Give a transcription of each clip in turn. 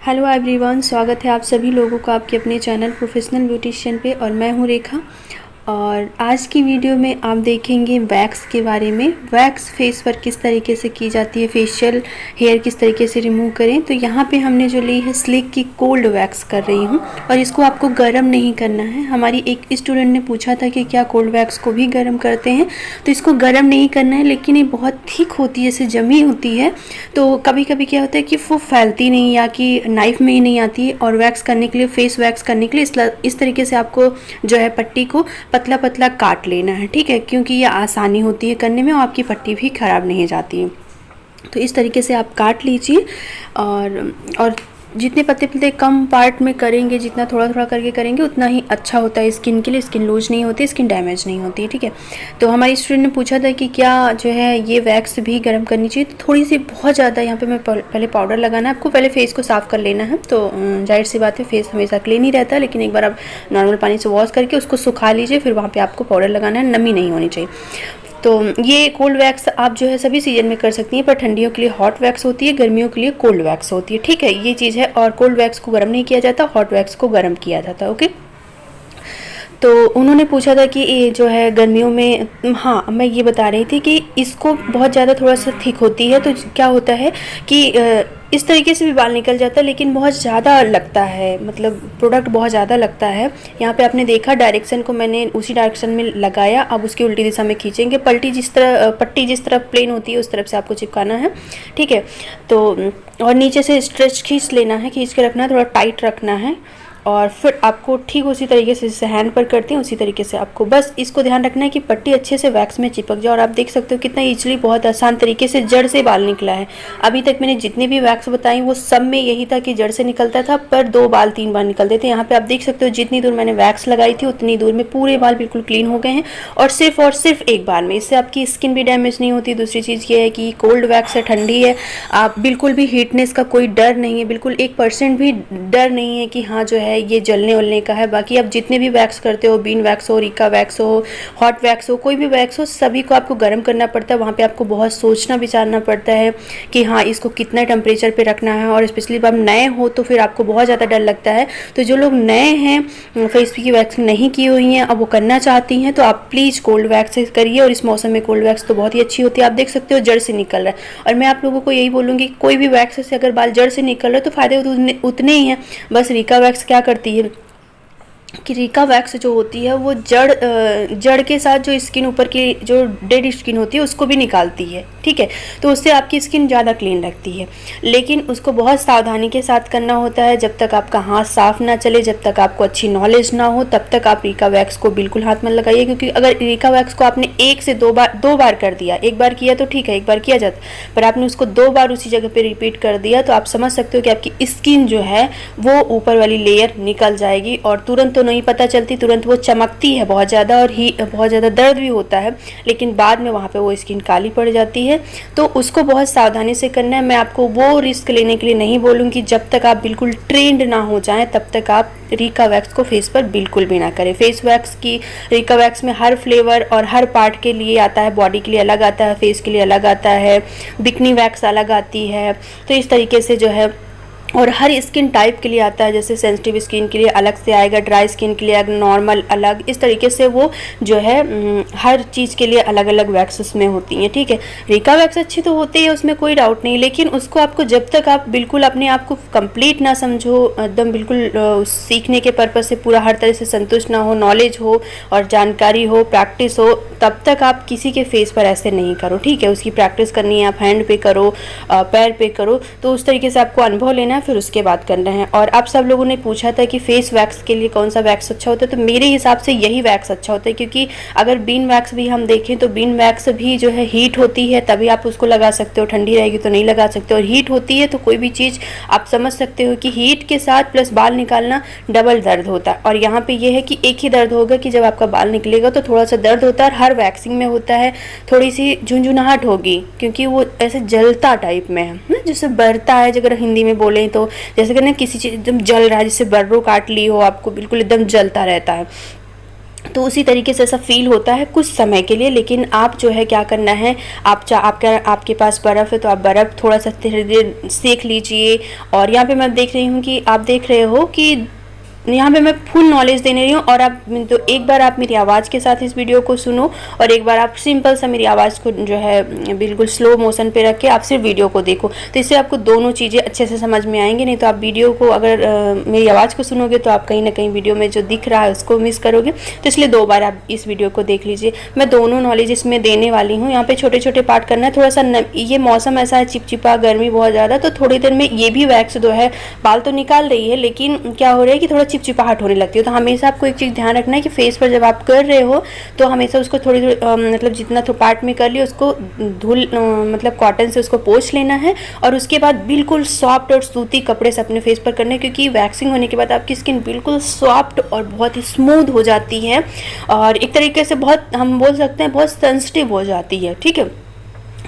Hello everyone, स्वागत है आप सभी लोगों का आपके अपने चैनल प्रोफेशनल ब्यूटिशियन पे। और मैं हूँ रेखा। और आज की वीडियो में आप देखेंगे वैक्स के बारे में। वैक्स फेस पर किस तरीके से की जाती है, फेशियल हेयर किस तरीके से रिमूव करें। तो यहाँ पे हमने जो ली है स्लिक की कोल्ड वैक्स कर रही हूँ, और इसको आपको गर्म नहीं करना है। हमारी एक स्टूडेंट ने पूछा था कि क्या कोल्ड वैक्स को भी गर्म करते हैं, तो इसको गर्म नहीं करना है, लेकिन ये बहुत थिक होती है, जैसे जमी होती है। तो कभी कभी क्या होता है कि वो फैलती नहीं या कि नाइफ में ही नहीं आती है। और वैक्स करने के लिए, फेस वैक्स करने के लिए इस तरीके से आपको जो है पट्टी को पतला पतला काट लेना है, ठीक है, क्योंकि ये आसानी होती है करने में और आपकी पट्टी भी ख़राब नहीं जाती है। तो इस तरीके से आप काट लीजिए। और जितने पतले पतले कम पार्ट में करेंगे, जितना थोड़ा थोड़ा करके करेंगे, उतना ही अच्छा होता है स्किन के लिए। स्किन लूज नहीं होती, स्किन डैमेज नहीं होती है, ठीक है। तो हमारी स्टूडेंट ने पूछा था कि क्या जो है ये वैक्स भी गर्म करनी चाहिए। तो थोड़ी सी, बहुत ज़्यादा यहाँ पे मैं पहले पाउडर लगाना है आपको, पहले फेस को साफ़ कर लेना है। तो जाहिर सी बात है, फेस हमेशा क्लीन ही रहता है, लेकिन एक बार आप नॉर्मल पानी से वॉश करके उसको सुखा लीजिए, फिर वहाँ पर आपको पाउडर लगाना है, नमी नहीं होनी चाहिए। तो ये कोल्ड वैक्स आप जो है सभी सीजन में कर सकती हैं, पर ठंडियों के लिए हॉट वैक्स होती है, गर्मियों के लिए कोल्ड वैक्स होती है, ठीक है, ये चीज़ है। और कोल्ड वैक्स को गर्म नहीं किया जाता, हॉट वैक्स को गर्म किया जाता, ओके। तो उन्होंने पूछा था कि ये जो है गर्मियों में, हाँ मैं ये बता रही थी कि इसको बहुत ज़्यादा थोड़ा सा थिक होती है, तो क्या होता है कि इस तरीके से भी बाल निकल जाता है, लेकिन बहुत ज़्यादा लगता है, मतलब प्रोडक्ट बहुत ज़्यादा लगता है। यहाँ पे आपने देखा डायरेक्शन को मैंने उसी डायरेक्शन में लगाया, अब उसकी उल्टी दिशा में खींचेंगे। पट्टी जिस तरफ प्लेन होती है उस तरफ से आपको चिपकाना है, ठीक है। तो और नीचे से स्ट्रेच खींच लेना है, खींच के रखना है, थोड़ा टाइट रखना है। और फिर आपको ठीक उसी तरीके से, जैसे हैंड पर करते हैं उसी तरीके से आपको बस इसको ध्यान रखना है कि पट्टी अच्छे से वैक्स में चिपक जाए। और आप देख सकते हो कितना ईजिली, बहुत आसान तरीके से जड़ से बाल निकला है। अभी तक मैंने जितनी भी वैक्स बताई वो सब में यही था कि जड़ से निकलता था, पर 2 बाल 3 बार निकलते थे। यहाँ पे आप देख सकते हो जितनी दूर मैंने वैक्स लगाई थी उतनी दूर में पूरे बाल बिल्कुल क्लीन हो गए हैं, और सिर्फ एक बार में। इससे आपकी स्किन भी डैमेज नहीं होती। दूसरी चीज़ ये है कि कोल्ड वैक्स है, ठंडी है, आप बिल्कुल भी हीटनेस का कोई डर नहीं है, बिल्कुल 1% भी डर नहीं है कि हाँ जो है ये जलने का है। बाकी आप जितने भी वैक्स करते हो, बीन वैक्स हो, रिका वैक्स हो, हॉट वैक्स हो, कोई भी वैक्स हो, सभी को आपको गर्म करना पड़ता है। वहाँ पे आपको बहुत सोचना विचारना पड़ता है कि हाँ इसको कितना टेम्परेचर पे रखना है। और स्पेशली जब आप नए हो तो फिर आपको बहुत ज़्यादा डर लगता है। तो जो लोग नए हैं, फेस की वैक्सिंग नहीं की हुई हैं, अब वो करना चाहती हैं, तो आप प्लीज़ कोल्ड वैक्स करिए। और इस मौसम में कोल्ड वैक्स तो बहुत ही अच्छी होती है। आप देख सकते हो जड़ से निकल रहा है। और मैं आप लोगों को यही बोलूँगी, कोई भी वैक्स से अगर बाल जड़ से निकल रहा है तो फ़ायदे उतने ही हैं। बस रिका वैक्स क्या करती है कि रिका वैक्स जो होती है वो जड़ के साथ जो स्किन ऊपर की जो डेड स्किन होती है उसको भी निकालती है, ठीक है। तो उससे आपकी स्किन ज़्यादा क्लीन लगती है, लेकिन उसको बहुत सावधानी के साथ करना होता है। जब तक आपका हाथ साफ ना चले, जब तक आपको अच्छी नॉलेज ना हो, तब तक आप रिका वैक्स को बिल्कुल हाथ मत लगाइए। क्योंकि अगर रिका वैक्स को आपने 1 से 2 बार कर दिया, एक बार किया तो ठीक है, एक बार किया जाता, पर आपने उसको 2 बार उसी जगह पे रिपीट कर दिया, तो आप समझ सकते हो कि आपकी स्किन जो है वो ऊपर वाली लेयर निकल जाएगी। और तुरंत तो नहीं पता चलती, तुरंत वो चमकती है बहुत ज़्यादा, और बहुत ज़्यादा दर्द भी होता है, लेकिन बाद में वहाँ पे वो स्किन काली पड़ जाती है। तो उसको बहुत सावधानी से करना है। मैं आपको वो रिस्क लेने के लिए नहीं बोलूँगी। जब तक आप बिल्कुल ट्रेंड ना हो जाएं तब तक आप रिका वैक्स को फेस पर बिल्कुल भी ना करें। फेस वैक्स की, रिका वैक्स में हर फ्लेवर और हर पार्ट के लिए आता है। बॉडी के लिए अलग आता है, फेस के लिए अलग आता है, बिकनी वैक्स अलग आती है। तो इस तरीके से जो है, और हर स्किन टाइप के लिए आता है। जैसे सेंसिटिव स्किन के लिए अलग से आएगा, ड्राई स्किन के लिए नॉर्मल अलग, इस तरीके से वो जो है हर चीज़ के लिए अलग अलग वैक्स उसमें होती हैं, ठीक है। रिका वैक्स अच्छी तो होती है, उसमें कोई डाउट नहीं, लेकिन उसको आपको जब तक आप बिल्कुल अपने आप को कंप्लीट ना समझो, एकदम बिल्कुल सीखने के पर्पज़ से पूरा हर तरह से संतुष्ट ना हो, नॉलेज हो और जानकारी हो, प्रैक्टिस हो, तब तक आप किसी के फेस पर ऐसे नहीं करो, ठीक है। उसकी प्रैक्टिस करनी है, आप हैंड पे करो, पैर पे करो, तो उस तरीके से आपको अनुभव लेना है, फिर उसके बाद करना है। और आप सब लोगों ने पूछा था कि फेस वैक्स के लिए कौन सा वैक्स अच्छा होता है, तो मेरे हिसाब से यही वैक्स अच्छा होता है। क्योंकि अगर बीन वैक्स भी हम देखें तो बीन वैक्स भी जो है हीट होती है, तभी आप उसको लगा सकते हो, ठंडी रहेगी तो नहीं लगा सकते। और हीट होती है तो कोई भी चीज़ आप समझ सकते हो कि हीट के साथ प्लस बाल निकालना डबल दर्द होता है। और यहाँ पे ये है कि एक ही दर्द होगा कि जब आपका बाल निकलेगा तो थोड़ा सा दर्द होता है, हर वैक्सिंग में होता है। थोड़ी सी झुंझुनाहट होगी क्योंकि वो ऐसे जलता टाइप में है ना, जैसे बरता है, अगर हिंदी में बोलें तो जैसे कि ना किसी चीज़ एकदम जल रहा है, जैसे बर्रों काट ली हो, आपको बिल्कुल एकदम जलता रहता है। तो उसी तरीके से ऐसा फ़ील होता है कुछ समय के लिए। लेकिन आप जो है क्या करना है, आपके पास बर्फ़ है तो आप बर्फ़ थोड़ा सा धीरे धीरे सेक लीजिए। और यहाँ पे मैं देख रही हूँ कि आप देख रहे हो कि यहाँ पे मैं फुल नॉलेज देने रही हूँ। और आप तो एक बार आप मेरी आवाज़ के साथ इस वीडियो को सुनो, और एक बार आप सिंपल सा मेरी आवाज़ को जो है बिल्कुल स्लो मोशन पे रख के आप सिर्फ वीडियो को देखो, तो इससे आपको दोनों चीज़ें अच्छे से समझ में आएंगी। नहीं तो आप वीडियो को अगर मेरी आवाज़ को सुनोगे तो आप कहीं ना कहीं वीडियो में जो दिख रहा है उसको मिस करोगे। तो इसलिए 2 बार आप इस वीडियो को देख लीजिए। मैं दोनों नॉलेज इसमें देने वाली हूँ। यहाँ पे छोटे छोटे पार्ट करना है। थोड़ा सा ये मौसम ऐसा है चिपचिपा, गर्मी बहुत ज़्यादा, तो थोड़ी देर में ये भी वैक्स जो है बाल तो निकाल रही है, लेकिन क्या हो रहा है कि थोड़ा चिपचिपाहट होने लगती है। तो हमेशा आपको एक चीज़ ध्यान रखना है कि फेस पर जब आप कर रहे हो तो हमेशा उसको थोड़ी मतलब जितना तो पार्ट में कर लिया उसको धुल मतलब कॉटन से उसको पोंछ लेना है। और उसके बाद बिल्कुल सॉफ्ट और सूती कपड़े से अपने फेस पर करना है, क्योंकि वैक्सिंग होने के बाद आपकी स्किन बिल्कुल सॉफ्ट और बहुत ही स्मूथ हो जाती है, और एक तरीके से बहुत, हम बोल सकते हैं, बहुत सेंसिटिव हो जाती है। ठीक है,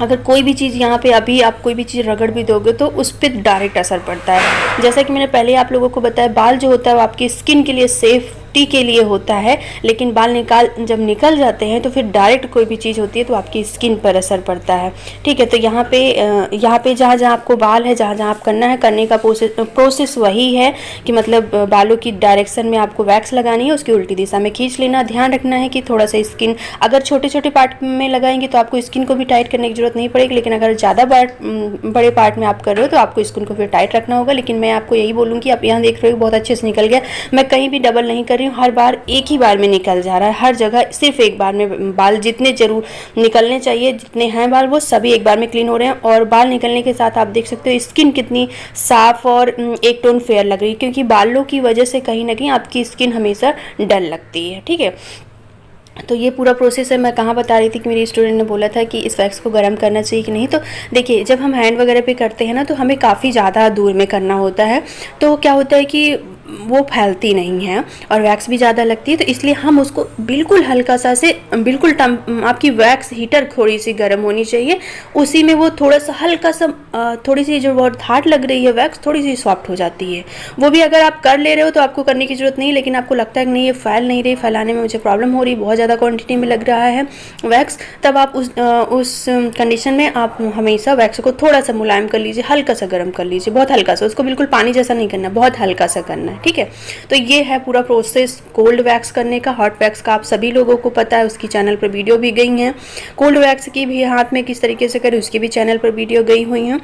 अगर कोई भी चीज़ यहाँ पे अभी आप कोई भी चीज़ रगड़ भी दोगे तो उस पर डायरेक्ट असर पड़ता है। जैसा कि मैंने पहले आप लोगों को बताया, बाल जो होता है वो आपकी स्किन के लिए सेफ़ के लिए होता है, लेकिन बाल जब निकल जाते हैं तो फिर डायरेक्ट कोई भी चीज़ होती है तो आपकी स्किन पर असर पड़ता है। ठीक है, तो यहाँ पे जहाँ जहाँ आपको बाल है, जहाँ जहाँ आप करने का प्रोसेस वही है कि मतलब बालों की डायरेक्शन में आपको वैक्स लगानी है, उसकी उल्टी दिशा में खींच लेना। ध्यान रखना है कि थोड़ा सा स्किन, अगर छोटे छोटे पार्ट में लगाएंगे तो आपको स्किन को भी टाइट करने की जरूरत नहीं पड़ेगी, लेकिन अगर ज़्यादा बड़े पार्ट में आप कर रहे हो तो आपको स्किन को फिर टाइट रखना होगा। लेकिन मैं आपको यही बोलूँगी, आप यहाँ देख रहे हो बहुत अच्छे से निकल गया, मैं कहीं भी डबल नहीं कर रही हूँ, हर बार एक ही बार में निकल जा रहा है, हर जगह सिर्फ एक बार में बाल जितने जरूर निकलने चाहिए, जितने हैं बाल, वो सभी एक बार में क्लीन हो रहे हैं। और बाल निकलने के साथ आप देख सकते हो स्किन कितनी साफ और एक टोन फेयर लग रही है, क्योंकि बालों की वजह से कहीं ना कहीं आपकी स्किन हमेशा डल लगती है। ठीक है, तो ये पूरा प्रोसेस है। मैं कहाँ बता रही थी कि मेरी स्टूडेंट ने बोला था कि इस वैक्स को गर्म करना चाहिए कि नहीं। तो देखिए, जब हम हैंड वगैरह पे करते हैं ना तो हमें काफ़ी ज़्यादा दूर में करना होता है, तो क्या होता है कि वो फैलती नहीं है और वैक्स भी ज़्यादा लगती है। तो इसलिए हम उसको बिल्कुल हल्का सा से बिल्कुल आपकी वैक्स हीटर थोड़ी सी गर्म होनी चाहिए, उसी में वो थोड़ा सा हल्का सा थोड़ी सी जो बहुत हार्ड लग रही है वैक्स थोड़ी सी सॉफ्ट हो जाती है। वो भी अगर आप कर ले रहे हो तो आपको करने की ज़रूरत नहीं, लेकिन आपको लगता है कि नहीं ये फैल नहीं रही, फैलाने में मुझे प्रॉब्लम हो रही, बहुत ज़्यादा क्वांटिटी में लग रहा है वैक्स, तब आप उस कंडीशन में आप हमेशा वैक्स को थोड़ा सा मुलायम कर लीजिए, हल्का सा गर्म कर लीजिए, बहुत हल्का सा, उसको बिल्कुल पानी जैसा नहीं करना, बहुत हल्का सा करना है। ठीक है, तो ये है पूरा प्रोसेस कोल्ड वैक्स करने का। हॉट वैक्स का आप सभी लोगों को पता है, उसकी चैनल पर वीडियो भी गई हैं। कोल्ड वैक्स की भी हाथ में किस तरीके से करें उसकी भी चैनल पर वीडियो गई हुई हैं,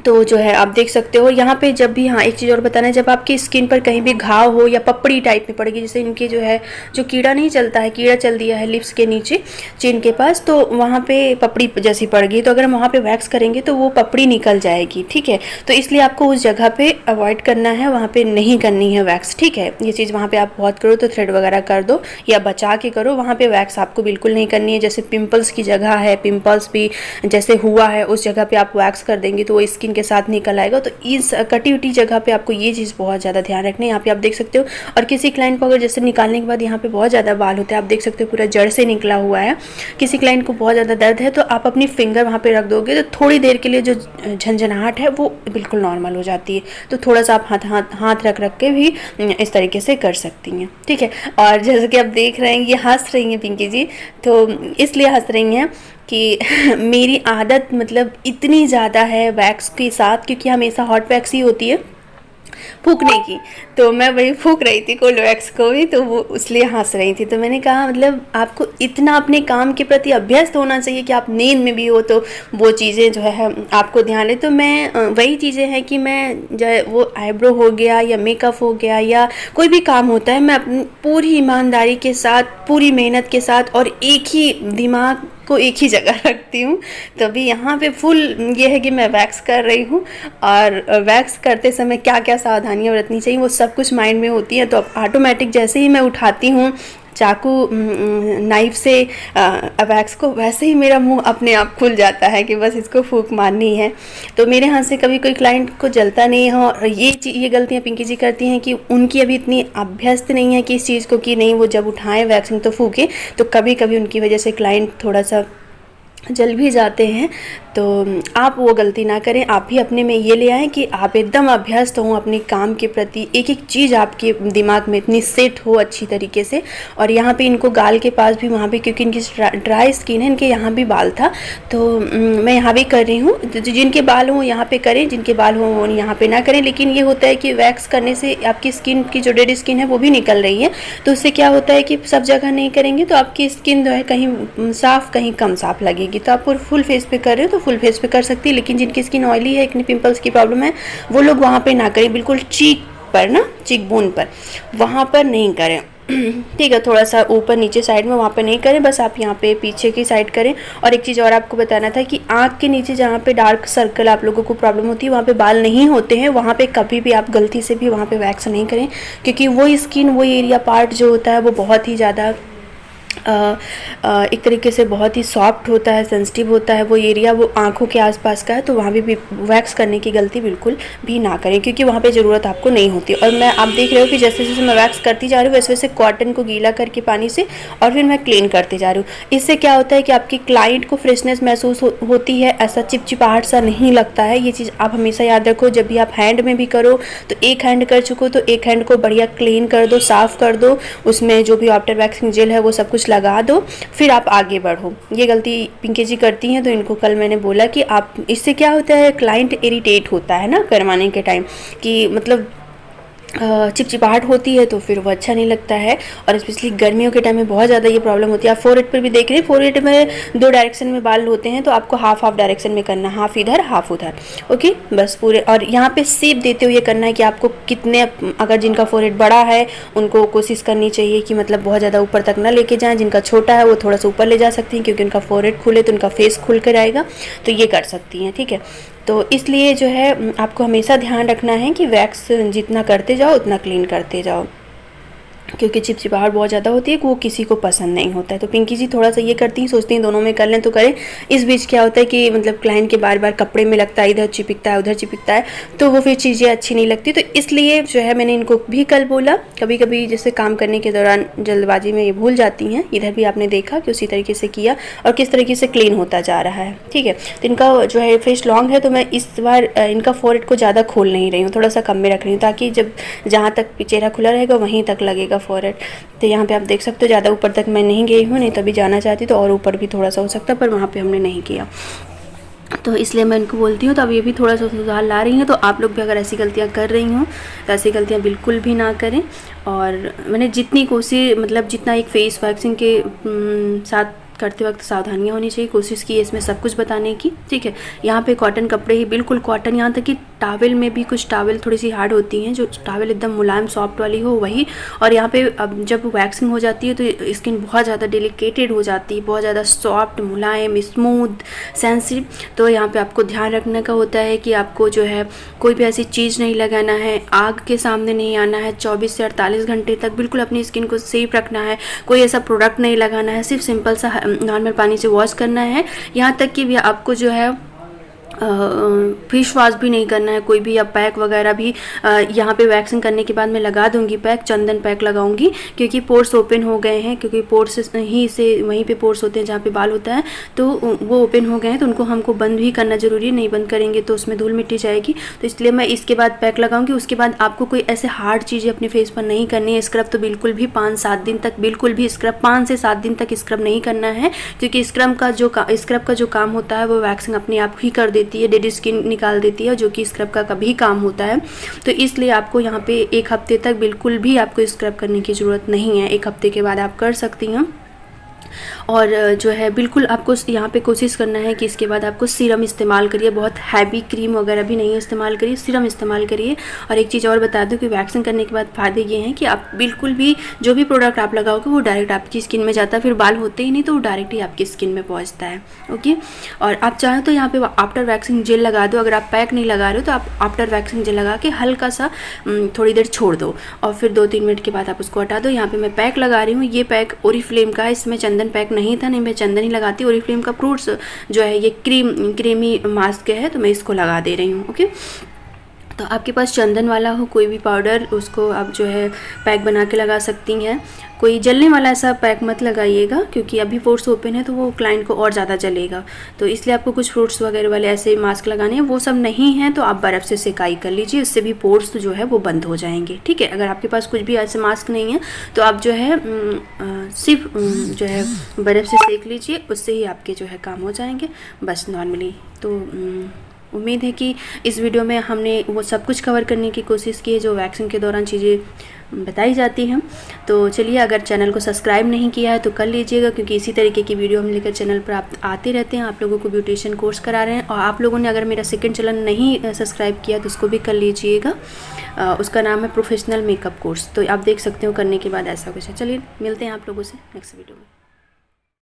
तो जो है आप देख सकते हो। यहाँ पे जब भी, हाँ एक चीज़ और बताना है, जब आपकी स्किन पर कहीं भी घाव हो या पपड़ी टाइप में पड़ेगी, जैसे इनके जो है जो कीड़ा नहीं चलता है, कीड़ा चल दिया है लिप्स के नीचे चिन के पास, तो वहाँ पे पपड़ी जैसी पड़ गई, तो अगर हम वहाँ पे वैक्स करेंगे तो वो पपड़ी निकल जाएगी। ठीक है, तो इसलिए आपको उस जगह पे अवॉइड करना है, वहाँ पे नहीं करनी है वैक्स। ठीक है, ये चीज़ वहाँ पे आप बहुत करो तो थ्रेड वगैरह कर दो या बचा के करो, वहाँ पे वैक्स आपको बिल्कुल नहीं करनी है। जैसे पिंपल्स की जगह है, पिंपल्स भी जैसे हुआ है उस जगह पे आप वैक्स कर देंगे तो वो स्किन के साथ निकल आएगा। तो इस कटी उटी जगह पे आपको ये चीज़ बहुत ज़्यादा ध्यान रखना है। यहाँ पे आप देख सकते हो, और किसी क्लाइंट को अगर जैसे निकालने के बाद यहाँ पे बहुत ज़्यादा बाल होते हैं, आप देख सकते हो पूरा जड़ से निकला हुआ है, किसी क्लाइंट को बहुत ज़्यादा दर्द है, तो आप अपनी फिंगर वहाँ पे रख दोगे तो थोड़ी देर के लिए जो झंझनाहट है वो बिल्कुल नॉर्मल हो जाती है। तो थोड़ा सा आप हाथ रख के भी इस तरीके से कर सकती हैं। ठीक है, और जैसे कि आप देख रहे हैं ये हंस रही हैं पिंकी जी, तो इसलिए हंस रही हैं कि मेरी आदत मतलब इतनी ज़्यादा है वैक्स के साथ, क्योंकि हमेशा हॉट वैक्स ही होती है फूकने की, तो मैं वही फूक रही थी कोल्ड वैक्स को भी, तो वो इसलिए हंस रही थी। तो मैंने कहा मतलब आपको इतना अपने काम के प्रति अभ्यस्त होना चाहिए कि आप नींद में भी हो तो वो चीज़ें जो है आपको ध्यान है। तो मैं वही चीज़ें हैं कि मैं जो वो आईब्रो हो गया या मेकअप हो गया या कोई भी काम होता है, मैं अपनी पूरी ईमानदारी के साथ, पूरी मेहनत के साथ और एक ही दिमाग को एक ही जगह रखती हूँ। तो अभी यहाँ पे फुल ये है कि मैं वैक्स कर रही हूँ, और वैक्स करते समय क्या क्या सावधानियाँ बरतनी चाहिए वो सब कुछ माइंड में होती है। तो अब ऑटोमेटिक जैसे ही मैं उठाती हूँ चाकू नाइफ से वैक्स को, वैसे ही मेरा मुंह अपने आप खुल जाता है कि बस इसको फूंक मारनी है। तो मेरे हाथ से कभी कोई क्लाइंट को जलता नहीं है। और ये गलतियाँ पिंकी जी करती हैं कि उनकी अभी इतनी अभ्यस्त नहीं है कि इस चीज़ को कि नहीं वो जब उठाएं वैक्सिंग तो फूके, तो कभी कभी उनकी वजह से क्लाइंट थोड़ा सा जल भी जाते हैं। तो आप वो गलती ना करें। आप भी अपने में ये ले आएँ कि आप एकदम अभ्यस्त हों अपने काम के प्रति, एक-एक चीज़ आपके दिमाग में इतनी सेट हो अच्छी तरीके से। और यहाँ पे इनको गाल के पास भी, वहाँ पे, क्योंकि इनकी ड्राई स्किन है, इनके यहाँ भी बाल था, तो मैं यहाँ भी कर रही हूँ। जिनके बाल हों यहाँ पे करें, जिनके बाल हों वो यहाँ पे ना करें। लेकिन ये होता है कि वैक्स करने से आपकी स्किन की जो डेड स्किन है वो भी निकल रही है, तो उससे क्या होता है कि सब जगह नहीं करेंगे तो आपकी स्किन जो है कहीं साफ़ कहीं कम साफ़ लगेगी। तो आप फुल फेस पे कर रहे हो तो फुल फेस पे कर सकती है, लेकिन जिनकी स्किन ऑयली है, इतनी पिंपल्स की प्रॉब्लम है, वो लोग वहाँ पे ना करें। बिल्कुल चीक पर ना, चीक बोन पर, वहाँ पर नहीं करें। ठीक है, थोड़ा सा ऊपर नीचे साइड में वहाँ पे नहीं करें, बस आप यहाँ पे पीछे की साइड करें। और एक चीज़ और आपको बताना था कि आँख के नीचे जहाँ पे डार्क सर्कल आप लोगों को प्रॉब्लम होती है, वहाँ पे बाल नहीं होते हैं, वहाँ पे कभी भी आप गलती से भी वहाँ पे वैक्स नहीं करें, क्योंकि वो स्किन, वो एरिया पार्ट जो होता है वो बहुत ही ज़्यादा एक तरीके से बहुत ही सॉफ्ट होता है, सेंसिटिव होता है वो एरिया, वो आँखों के आसपास का है। तो वहाँ भी वैक्स करने की गलती बिल्कुल भी ना करें, क्योंकि वहाँ पे ज़रूरत आपको नहीं होती। और मैं, आप देख रहे हो कि जैसे जैसे मैं वैक्स करती जा रही हूँ वैसे वैसे कॉटन को गीला करके पानी से और फिर मैं क्लीन करते जा रही हूँ। इससे क्या होता है कि आपकी क्लाइंट को फ्रेशनेस महसूस होती है, ऐसा चिपचिपाहट सा नहीं लगता है। ये चीज़ आप हमेशा याद रखो। जब भी आप हैंड में भी करो तो एक हैंड कर चुको तो एक हैंड को बढ़िया क्लीन कर दो, साफ़ कर दो, उसमें जो भी आफ्टर वैक्सिंग जेल है वो सब कुछ लगा दो, फिर आप आगे बढ़ो। ये गलती पिंकी जी करती हैं, तो इनको कल मैंने बोला कि आप, इससे क्या होता है, क्लाइंट इरिटेट होता है ना करवाने के टाइम, कि मतलब चिपचिपाहट होती है, तो फिर वो अच्छा नहीं लगता है। और स्पेशली गर्मियों के टाइम में बहुत ज़्यादा ये प्रॉब्लम होती है। आप फोरहेड पर भी देख रहे हैं, फोरहेड में 2 डायरेक्शन में बाल होते हैं, तो आपको हाफ डायरेक्शन में करना, हाफ इधर हाफ उधर, ओके, बस पूरे। और यहाँ पे शेप देते हुए करना है कि आपको कितने, अगर जिनका फोरहेड बड़ा है उनको कोशिश करनी चाहिए कि मतलब बहुत ज़्यादा ऊपर तक ना लेके जाएँ, जिनका छोटा है वो थोड़ा सा ऊपर ले जा सकती हैं, क्योंकि उनका फोरहेड खुले तो उनका फेस खुल कर आएगा, तो ये कर सकती हैं, ठीक है। तो इसलिए जो है आपको हमेशा ध्यान रखना है कि वैक्स जितना करते जाओ उतना क्लीन करते जाओ, क्योंकि चिपचिपाहट बहुत ज़्यादा होती है, वो किसी को पसंद नहीं होता है। तो पिंकी जी थोड़ा सा ये करती हैं, सोचती हैं दोनों में कर लें तो करें। इस बीच क्या होता है कि मतलब क्लाइंट के बार बार कपड़े में लगता है, इधर चिपकता है उधर चिपकता है, तो वो फिर चीज़ें अच्छी नहीं लगती। तो इसलिए जो है मैंने इनको भी कल बोला, कभी कभी जैसे काम करने के दौरान जल्दबाजी में ये भूल जाती हैं। इधर भी आपने देखा कि उसी तरीके से किया और किस तरीके से क्लीन होता जा रहा है, ठीक है। तो इनका जो है फेस लॉन्ग है, तो मैं इस बार इनका फोरहेड को ज़्यादा खोल नहीं रही हूँ, थोड़ा सा कम में रख रही हूँ, ताकि जब जहाँ तक चेहरा खुला रहेगा वहीं तक लगेगा फोरहेड। तो यहाँ पे आप देख सकते हो ज़्यादा ऊपर तक मैं नहीं गई हूँ, नहीं तो अभी जाना चाहती तो और ऊपर भी थोड़ा सा हो सकता, पर वहाँ पे हमने नहीं किया, तो इसलिए मैं इनको बोलती हूँ। तो अब ये भी थोड़ा सा सुधार ला रही हैं। तो आप लोग भी अगर ऐसी गलतियाँ कर रही हों तो ऐसी गलतियाँ बिल्कुल भी ना करें। और मैंने जितनी कोशिश, मतलब जितना एक फेस वैक्सिंग के साथ करते वक्त सावधानियाँ होनी चाहिए, कोशिश की है इसमें सब कुछ बताने की, ठीक है। यहाँ पे कॉटन कपड़े ही, बिल्कुल कॉटन, यहाँ तक कि टावल में भी कुछ टावल थोड़ी सी हार्ड होती हैं, जो टावल एकदम मुलायम सॉफ्ट वाली हो वही। और यहाँ पे अब जब वैक्सिंग हो जाती है तो स्किन बहुत ज़्यादा डेलिकेटेड हो जाती है, बहुत ज़्यादा सॉफ्ट, मुलायम, स्मूथ, सेंसिटिव। तो यहाँ पे आपको ध्यान रखने का होता है कि आपको जो है कोई भी ऐसी चीज़ नहीं लगाना है, आग के सामने नहीं आना है, 24 से 48 घंटे तक बिल्कुल अपनी स्किन को सेफ रखना है, कोई ऐसा प्रोडक्ट नहीं लगाना है, सिर्फ सिंपल सा नॉर्मल पानी से वॉश करना है। यहाँ तक कि भी आपको जो है फेस वॉश भी नहीं करना है, कोई भी या पैक वगैरह भी यहाँ पे वैक्सिंग करने के बाद मैं लगा दूंगी पैक, चंदन पैक लगाऊंगी, क्योंकि पोर्स ओपन हो गए हैं, क्योंकि पोर्स ही से वहीं पे पोर्स होते हैं जहाँ पे बाल होता है, तो वो ओपन हो गए हैं, तो उनको हमको बंद भी करना ज़रूरी है, नहीं बंद करेंगे तो उसमें धूल मिट्टी जाएगी। तो इसलिए मैं इसके बाद पैक लगाऊंगी। उसके बाद आपको कोई ऐसे हार्ड चीज़ें अपने फेस पर नहीं करनी है। स्क्रब तो बिल्कुल भी 5-7 दिन तक, बिल्कुल भी स्क्रब 5 से 7 दिन तक स्क्रब नहीं करना है, क्योंकि स्क्रब का जो काम होता है वो वैक्सिंग अपने आप ही कर देती है, डेड स्किन निकाल देती है, जो कि स्क्रब का कभी काम होता है। तो इसलिए आपको यहाँ पे 1 हफ्ते तक बिल्कुल भी आपको स्क्रब करने की ज़रूरत नहीं है। 1 हफ्ते के बाद आप कर सकती हैं। और जो है बिल्कुल आपको यहाँ पे कोशिश करना है कि इसके बाद आपको सीरम इस्तेमाल करिए, बहुत हैवी क्रीम वगैरह भी नहीं इस्तेमाल करिए, सीरम इस्तेमाल करिए। और एक चीज़ और बता दूँ कि वैक्सिंग करने के बाद फ़ायदे ये हैं कि आप बिल्कुल भी जो भी प्रोडक्ट आप लगाओगे वो डायरेक्ट आपकी स्किन में जाता है, फिर बाल होते ही नहीं, तो वो डायरेक्ट ही आपकी स्किन में पहुँचता है, ओके। और आप चाहें तो यहाँ पर आफ्टर वैक्सिंग जेल लगा दो, अगर आप पैक नहीं लगा रहे हो तो आप आफ्टर वैक्सिंग जेल लगा के हल्का सा थोड़ी देर छोड़ दो और फिर 2-3 मिनट के बाद आप उसको हटा दो। यहाँ पर मैं पैक लगा रही हूँ, ये पैक ओरिफ्लेम का है, इसमें चंदन पैक नहीं था, नहीं मैं चंदन ही लगाती। ओरिफ्लेम का फ्रूट्स जो है ये क्रीमी मास्क है, तो मैं इसको लगा दे रही हूँ, ओके। तो आपके पास चंदन वाला हो कोई भी पाउडर, उसको आप जो है पैक बना के लगा सकती हैं। कोई जलने वाला ऐसा पैक मत लगाइएगा, क्योंकि अभी पोर्स ओपन है तो वो क्लाइंट को और ज़्यादा जलेगा। तो इसलिए आपको कुछ फ्रूट्स वगैरह वाले ऐसे मास्क लगाने हैं। वो सब नहीं है तो आप बर्फ़ से सेकाई कर लीजिए, इससे भी पोर्स जो है वो बंद हो जाएंगे। ठीक है, अगर आपके पास कुछ भी ऐसे मास्क नहीं है तो आप जो है सिर्फ जो है बर्फ़ से सेक लीजिए, उससे ही आपके जो है काम हो जाएंगे बस नॉर्मली। तो उम्मीद है कि इस वीडियो में हमने वो सब कुछ कवर करने की कोशिश की है जो वैक्सिंग के दौरान चीज़ें बताई जाती हैं। तो चलिए, अगर चैनल को सब्सक्राइब नहीं किया है तो कर लीजिएगा, क्योंकि इसी तरीके की वीडियो हम लेकर चैनल पर आप आते रहते हैं। आप लोगों को ब्यूटिशियन कोर्स करा रहे हैं, और आप लोगों ने अगर मेरा सेकंड चैनल नहीं सब्सक्राइब किया तो उसको भी कर लीजिएगा। उसका नाम है प्रोफेशनल मेकअप कोर्स। तो आप देख सकते हो करने के बाद ऐसा कुछ है। चलिए, मिलते हैं आप लोगों से नेक्स्ट वीडियो में।